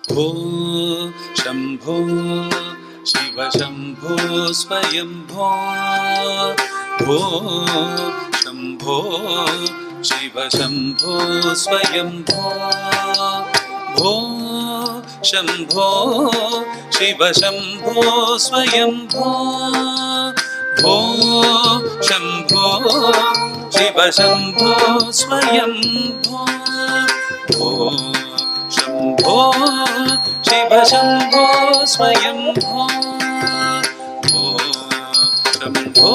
भो शम्भो शिव शम्भो स्वयंभो भो शम्भो शिव शम्भो स्वयंभो भो शम्भो शिव शम्भो स्वयंभो भो शम्भो शिव शम्भो स्वयंभो भो शम्भो शिव शम्भो स्वयंभो भो शम्भो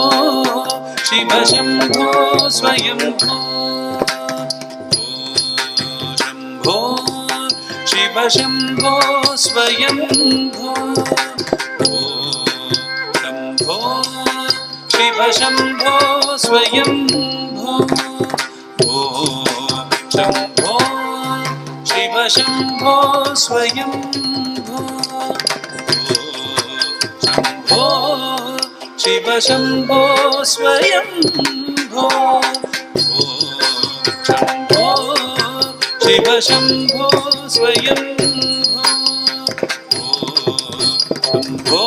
शिव शम्भो स्वयंभो भो शम्भो शिव शम्भो स्वयंभो भो शम्भो शिव शम्भो स्वयंभो भो शम्भो शिव शम्भो स्वयंभो शम्भो शिव शम्भो स्वयंभो शम्भो शिव शम्भो स्वयंभो शम्भो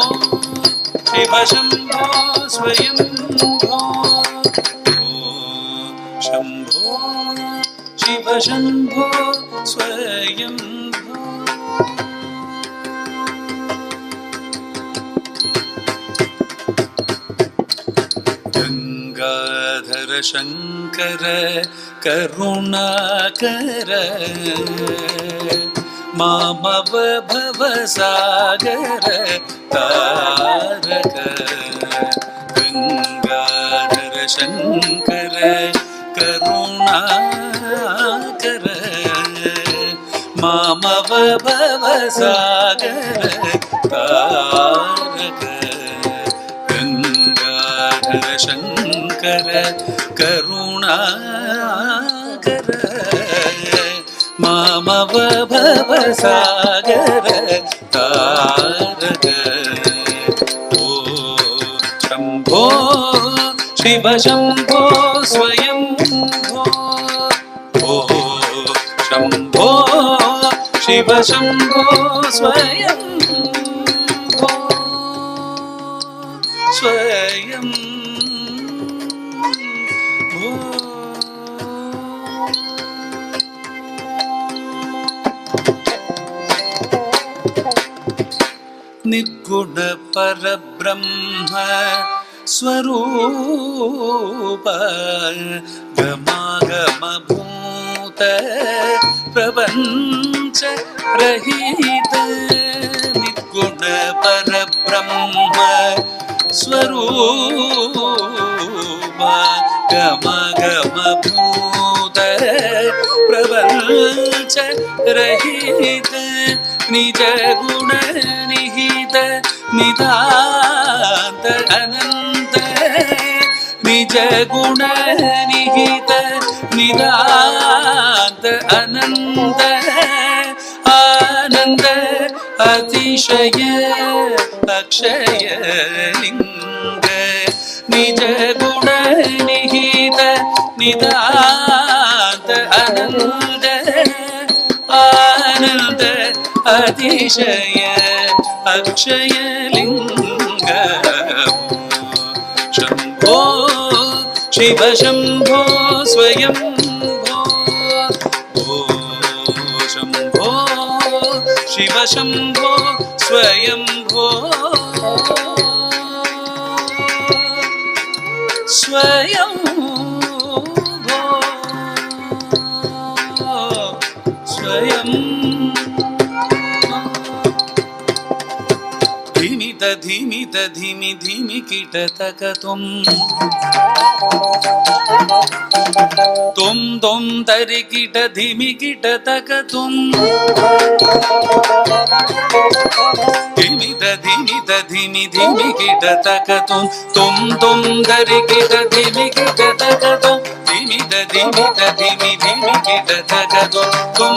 शिव शम्भो स्वयंभो शम्भो शिव शम्भो स्वयंभो गंगाधर शंकर करुणाकर मामव भवसागर तारक गंगाधर शंकर करुणाकर मामव भवसागर तारक गंगाधर शंकर करुणाकर मामव भवसागर तारक ओ शम्भो शिव शम्भो स्वयंभो ओ शम्भो शिव शम्भो स्वयंभो स्वयंभो निर्गुण परब्रह्म स्वरूप गमागमभूत प्रपंच रहित निर्गुण परब्रह्म स्वरूप गमागमभूत प्रपंच रहित निज गुण निहित नितांत अनंत निज गुण निहित नितांत अनंत आनंद अतिशय अक्षय लिंग निज गुण निहित नितांत अनंत आनंद अतिशय अक्षय लिंग शम्भो शिव शम्भो स्वयंभो ओ शम्भो शिव शम्भो स्वयंभो स्वयंभो स्वयं धीमित धीमि धीमि कीटतक तुम तरि कीट धीमि कीटतक तुम धीमित धीमि धीमि कीटतक तुम धरि कीट धीमि कीटतक तुम धीमित धीमि धीमि कीटतक तुम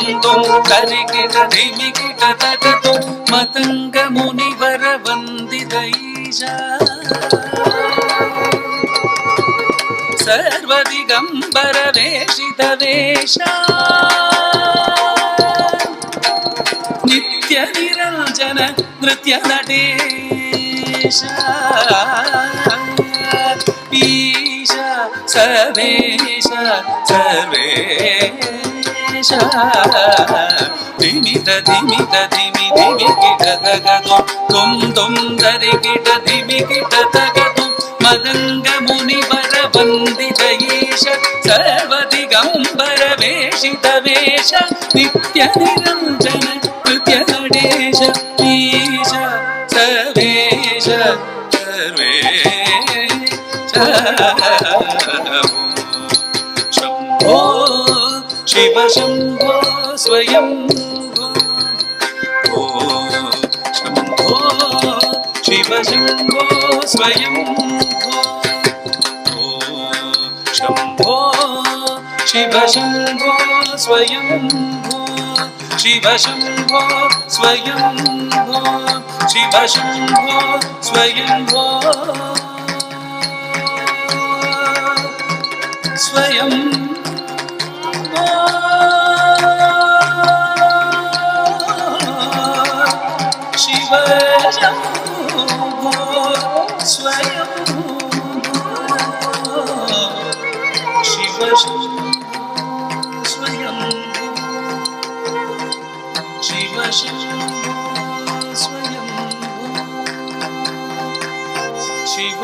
धरि कीट धीमि कीटतक तुम मतंग मुनिवर वंदित ईशा सर्वदिगंबर वेशित वेशा नित्य ನಿತ್ಯ ನಿರಂಜನ ನೃತ್ಯ ನಟೇಶ ಈಶ ಸರ್ವೇಶ ಸರ್ವೇಶ ಧಿಮಿತ ಧಿಮಿತ ಧಿಮಿ ಧಿಮಿ ಕಿಟ ತಗದು ತುಂ ತುಂ ಧರಿ ಕಿಟ ಧಿಮಿ ಕಿಟ ತಗದು ಮದಂಗ ಮುನಿವರ ವಂದಿತ ಈಶ ಸರ್ವದಿಗಂಬರ ವೇಷಿತ ವೇಷ ನಿತ್ಯ ನಿರಂಜನ ನೃತ್ಯ ನಡೆಶ ಈಶ ಸರ್ವೇಶ ಸರ್ವೇಶ ಶಂಭೋ ಶಿವ ಶಂಭೋ ಸ್ವಯಂ ಶಂಭೋ ಶಿವ ಶಂಭೋ ಸ್ವಯಂ ಶಂಭೋ ಶಿವ ಶಂಭೋ ಸ್ವಯಂ ಶಿವ ಶಂಭೋ ಸ್ವಯಂ ಶಿವ ಶಂಭೋ ಸ್ವಯಂ ಸ್ವಯಂ ಶಿವ ಶಂಭೋ ಸ್ವಯಂ ಶಿವ ಸ್ವಯಂ ಶಿವ ಸ್ವಯಂ ಶಿವ